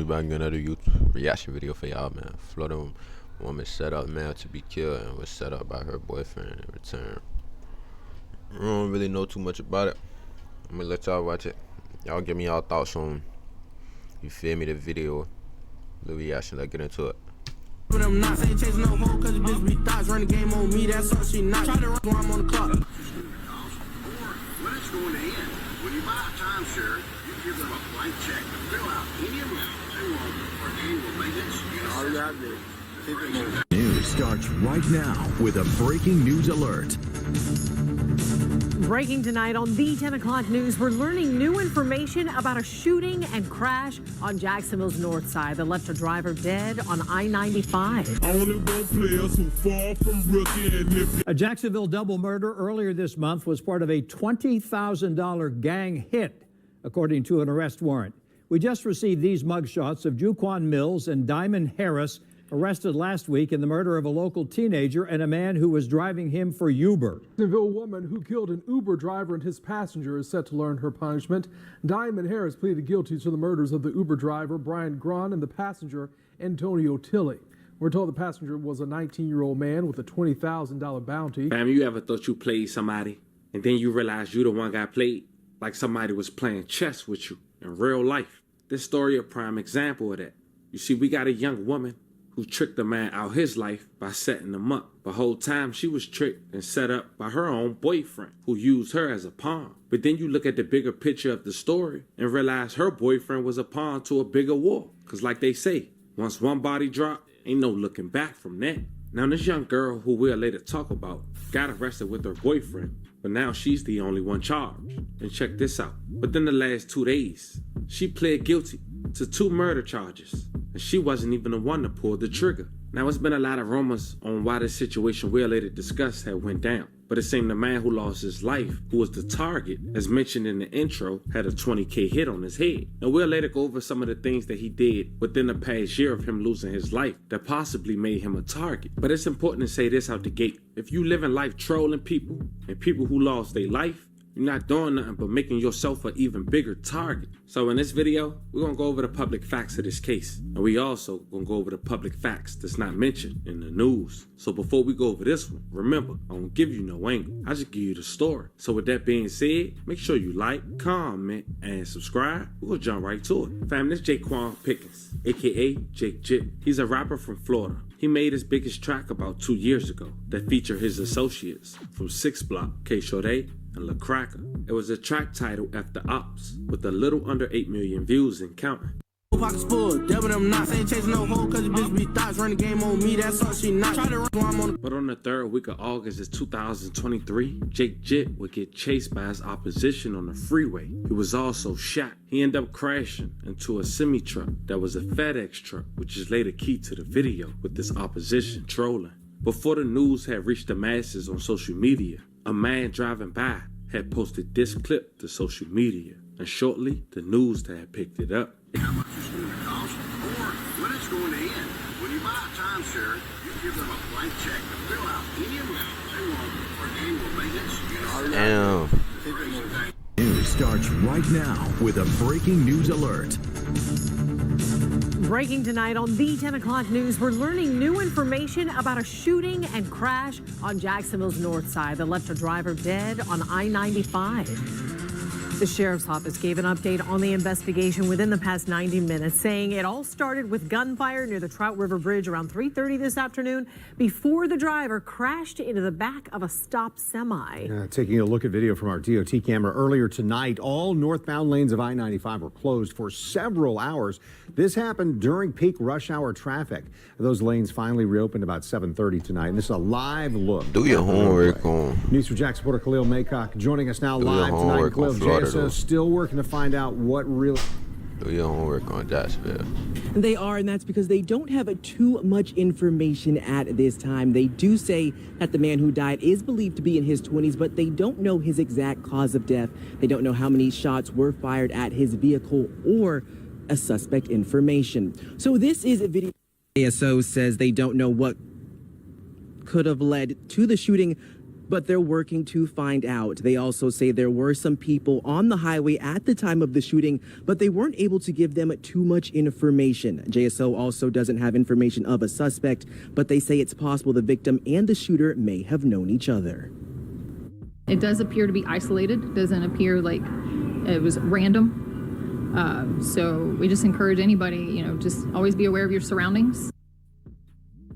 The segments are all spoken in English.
back in another YouTube reaction video for y'all, man. Florida woman set up man to be killed and was set up by her boyfriend in return. I don't really know too much about it. I'm gonna let y'all watch it. Y'all give me y'all thoughts on, you feel me, the video, the reaction. Let's get into it. But I'm not saying chasing no hoe, cause the bitch be thoughts, run the game on me, that's all she not. Try to run while I'm on the clock. Or when it's going to end, when you buy a timeshare, you give them a blank check to fill out any amount they want for annual maintenance. All you have to keep it moving. News starts right now with a breaking news alert. Breaking tonight on the 10 o'clock news, we're learning new information about a shooting and crash on Jacksonville's north side that left a driver dead on I-95. Only one player so far from rookie and nifty. A Jacksonville double murder earlier this month was part of a $20,000 gang hit, according to an arrest warrant. We just received these mugshots of Juquan Mills and Diamond Harris, arrested last week in the murder of a local teenager and a man who was driving him for Uber. Jacksonville woman who killed an Uber driver and his passenger is set to learn her punishment. Diamond Harris pleaded guilty to the murders of the Uber driver, Brian Grun, and the passenger, Antonio Tilley. We're told the passenger was a 19-year-old man with a $20,000 bounty. Fam, you ever thought you played somebody and then you realize you the one got played? Like somebody was playing chess with you in real life. This story a prime example of that. You see, we got a young woman who tricked a man out his life by setting him up. The whole time she was tricked and set up by her own boyfriend, who used her as a pawn. But then you look at the bigger picture of the story and realize her boyfriend was a pawn to a bigger war. Cause like they say, once one body drop, ain't no looking back from that. Now this young girl, who we'll later talk about, got arrested with her boyfriend, but now she's the only one charged. And check this out. Within the last 2 days, she pled guilty to 2 murder charges. And she wasn't even the one to pull the trigger. Now, it's been a lot of rumors on why this situation we'll later discuss had went down. But it seemed the man who lost his life, who was the target, as mentioned in the intro, had a $20K hit on his head. And we'll later go over some of the things that he did within the past year of him losing his life that possibly made him a target. But it's important to say this out the gate. If you live in life trolling people, and people who lost their life, you're not doing nothing but making yourself an even bigger target. So in this video, we're gonna go over the public facts of this case. And we also gonna go over the public facts that's not mentioned in the news. So before we go over this one, remember, I don't give you no angle. I just give you the story. So with that being said, make sure you like, comment, and subscribe. We're gonna jump right to it. Fam, this Jaquan Pickens, aka Jake Jit. He's a rapper from Florida. He made his biggest track about 2 years ago that featured his associates from 6 Block, K-Shorty, and La Cracker. It was a track titled After Ops, with a little under 8 million views and counting. Pockets full, devil them not saying chasing no hoe, cause the bitch be thoughts, run the game on me, that's all she not. Try to run while I'm on the. But on the 3rd week of August of 2023, Jake Jit would get chased by his opposition on the freeway. He was also shot. He ended up crashing into a semi-truck that was a FedEx truck, which is later key to the video with this opposition trolling. Before the news had reached the masses on social media, a man driving by had posted this clip to social media, and shortly the news had picked it up. How much it's going to cost, or when it's going to end. When you buy a timeshare, you give them a blank check to fill out any amount they want for annual maintenance. Damn. Keep it moving. News starts right now with a breaking news alert. Breaking tonight on the 10 o'clock news, we're learning new information about a shooting and crash on Jacksonville's north side that left a driver dead on I-95. The sheriff's office gave an update on the investigation within the past 90 minutes, saying it all started with gunfire near the Trout River Bridge around 3:30 this afternoon before the driver crashed into the back of a stopped semi. Taking a look at video from our DOT camera earlier tonight, all northbound lanes of I-95 were closed for several hours. This happened during peak rush hour traffic. Those lanes finally reopened about 7:30 tonight, and this is a live look. Do your homework on. News for Jack supporter Khalil Maycock joining us now live tonight. Khalil, JSO still working to find out what really. Do your homework on Jacksonville. They are, and that's because they don't have too much information at this time. They do say that the man who died is believed to be in his 20s, but they don't know his exact cause of death. They don't know how many shots were fired at his vehicle or a suspect information. So this is a video. ASO says they don't know what could have led to the shooting, but they're working to find out. They also say there were some people on the highway at the time of the shooting, but they weren't able to give them too much information. JSO also doesn't have information of a suspect, but they say it's possible the victim and the shooter may have known each other. It does appear to be isolated. It doesn't appear like it was random. So we just encourage anybody, just always be aware of your surroundings.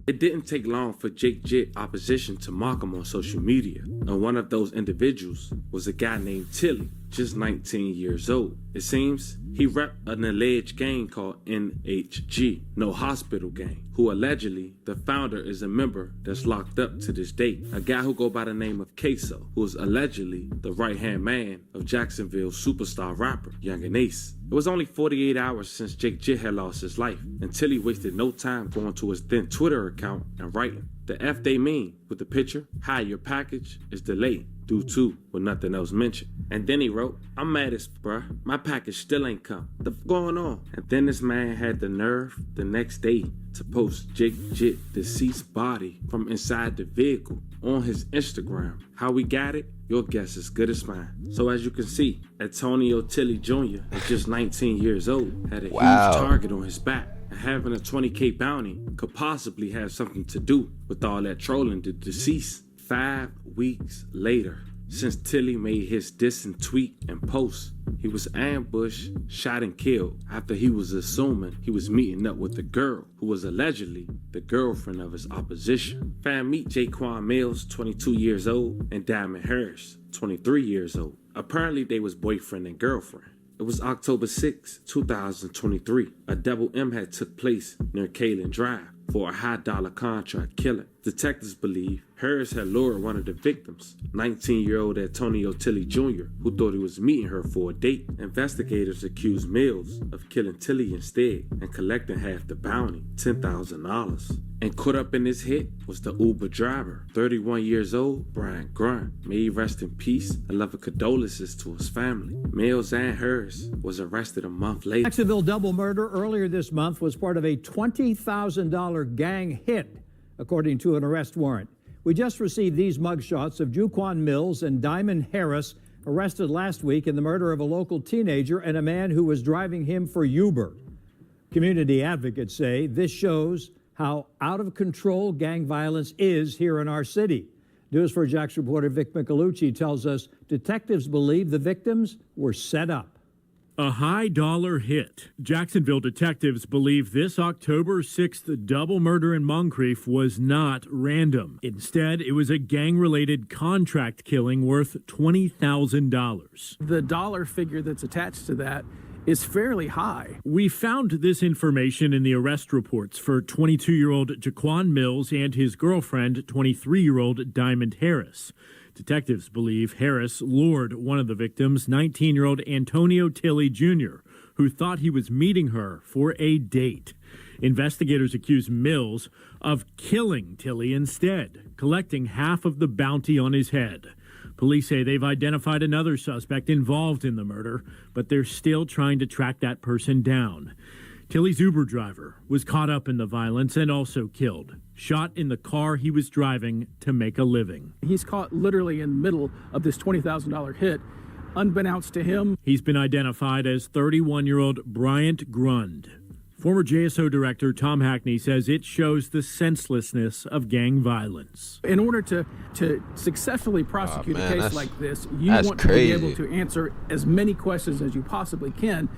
It didn't take long for Jake Jit opposition to mock him on social media, and one of those individuals was a guy named Tilly, just 19 years old. It seems he repped an alleged gang called NHG, No Hospital Gang, who allegedly the founder is a member that's locked up to this day. A guy who go by the name of Queso, who is allegedly the right-hand man of Jacksonville's superstar rapper, Young and Ace. It was only 48 hours since Jake Jit had lost his life, and Tilly wasted no time going to his then Twitter account and writing, "The F they mean," with the picture, "Hi, your package is delayed due to," with nothing else mentioned. And then he wrote, "I'm mad as bruh, my package still ain't come. What the f going on?" And then this man had the nerve the next day to post Jake Jit deceased body from inside the vehicle on his Instagram. How we got it? Your guess is good as mine. So as you can see, Antonio Tilly Jr. is just 19 years old, had a huge target on his back, and having a 20K bounty could possibly have something to do with all that trolling the deceased. 5 weeks later, since Tilly made his dissing tweet and post, he was ambushed, shot, and killed after he was assuming he was meeting up with the girl who was allegedly the girlfriend of his opposition. Fam, meet Jaquan Mills, 22 years old, and Diamond Harris, 23 years old. Apparently they was boyfriend and girlfriend. It was October 6, 2023. A double M had took place near Kalen Drive for a high-dollar contract killing. Detectives believe Harris had lured one of the victims, 19-year-old Antonio Tilly Jr., who thought he was meeting her for a date. Investigators accused Mills of killing Tilly instead and collecting half the bounty, $10,000. And caught up in this hit was the Uber driver, 31 years old, Brian Grunt. May he rest in peace and love and condolences to his family. Mills and Harris was arrested a month later. Jacksonville double murder earlier this month was part of a $20,000 gang hit, according to an arrest warrant. We just received these mugshots of Jaquan Mills and Diamond Harris, arrested last week in the murder of a local teenager and a man who was driving him for Uber. Community advocates say this shows how out of control gang violence is here in our city. News 4 Jax reporter Vic Michelucci tells us detectives believe the victims were set up. A high-dollar hit. Jacksonville detectives believe this October 6th double murder in Moncrief was not random. Instead, it was a gang-related contract killing worth $20,000. The dollar figure that's attached to that is fairly high. We found this information in the arrest reports for 22-year-old Jaquan Mills and his girlfriend, 23-year-old Diamond Harris. Detectives believe Harris lured one of the victims, 19-year-old Antonio Tilly Jr., who thought he was meeting her for a date. Investigators accuse Mills of killing Tilly instead, collecting half of the bounty on his head. Police say they've identified another suspect involved in the murder, but they're still trying to track that person down. Tilly's Uber driver was caught up in the violence and also killed, shot in the car he was driving to make a living. He's caught literally in the middle of this $20,000 hit, unbeknownst to him. He's been identified as 31-year-old Bryant Grund. Former JSO director Tom Hackney says it shows the senselessness of gang violence. In order to successfully prosecute a case like this, you want to be able to answer as many questions as you possibly can.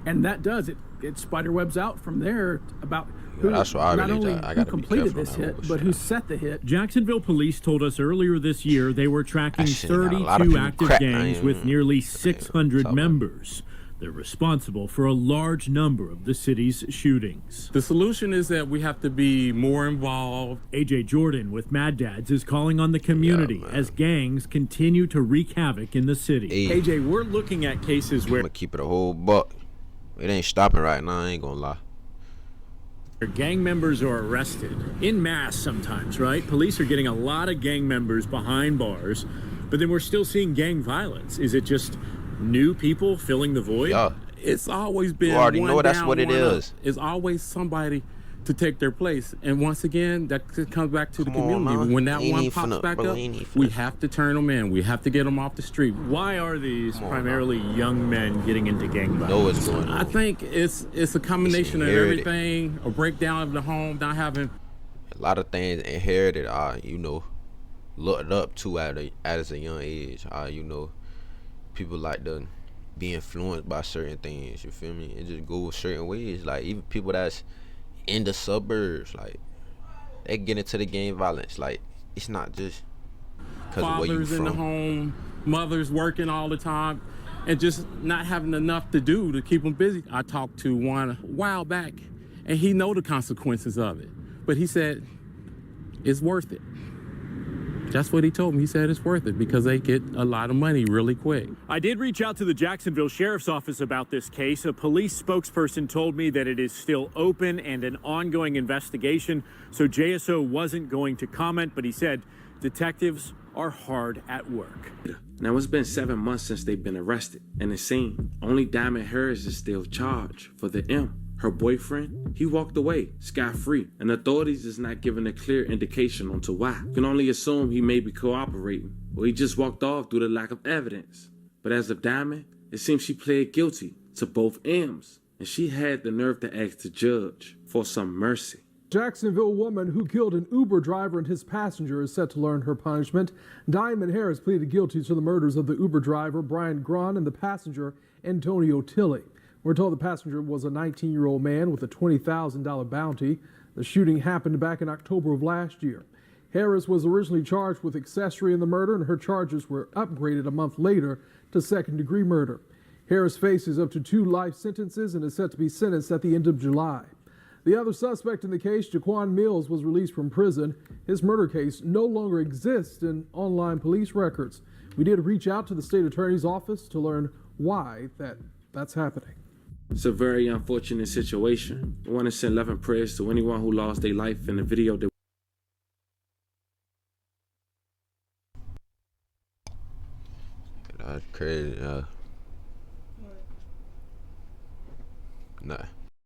And that does it. It spiderwebs out from there about who not only who completed this hit, but who set the hit. Jacksonville police told us earlier this year they were tracking 32 active gangs with nearly 600 members. They're responsible for a large number of the city's shootings. The solution is that we have to be more involved. AJ Jordan with Mad Dads is calling on the community as gangs continue to wreak havoc in the city. AJ, we're looking at cases where... I'm gonna keep it a whole buck. It ain't stopping right now, I ain't gonna lie. Gang members are arrested en masse sometimes, right? Police are getting a lot of gang members behind bars, but then we're still seeing gang violence. Is it just new people filling the void? Yeah. It's always been you already know that's what it is. It's always somebody to take their place. And once again, that comes back to the community. When that one pops back up, we have to turn them in. We have to get them off the street. Why are these primarily young men getting into gang violence? Know what's going on. I think it's a combination of everything, a breakdown of the home, not having a lot of things inherited, you know, looked up to at a young age. You know, people like to be influenced by certain things, you feel me? It just goes certain ways. Like, even people that's in the suburbs, like, they get into the gang violence. Like, it's not just because of where you fathers in the from. home, mothers working all the time, and just not having enough to do to keep them busy. I talked to one a while back, and he know the consequences of it, but he said it's worth it. That's what he told me. He said it's worth it because they get a lot of money really quick. I did reach out to the Jacksonville Sheriff's Office about this case. A police spokesperson told me that it is still open and an ongoing investigation, so JSO wasn't going to comment, but he said detectives are hard at work. Now, it's been 7 months since they've been arrested, and it seems only Diamond Harris is still charged for the M. Her boyfriend, he walked away scot-free, and authorities is not giving a clear indication onto why. You can only assume he may be cooperating, or he just walked off due to lack of evidence. But as of Diamond, it seems she pled guilty to both M's, and she had the nerve to ask the judge for some mercy. Jacksonville woman who killed an Uber driver and his passenger is set to learn her punishment. Diamond Harris pleaded guilty to the murders of the Uber driver, Brian Gron, and the passenger, Antonio Tilley. We're told the passenger was a 19-year-old man with a $20,000 bounty. The shooting happened back in October of last year. Harris was originally charged with accessory in the murder, and her charges were upgraded a month later to second-degree murder. Harris faces up to 2 life sentences and is set to be sentenced at the end of July. The other suspect in the case, Jaquan Mills, was released from prison. His murder case no longer exists in online police records. We did reach out to the state attorney's office to learn why that's happening. It's a very unfortunate situation. I want to send love and prayers to anyone who lost their life in the video. That's crazy. Nah.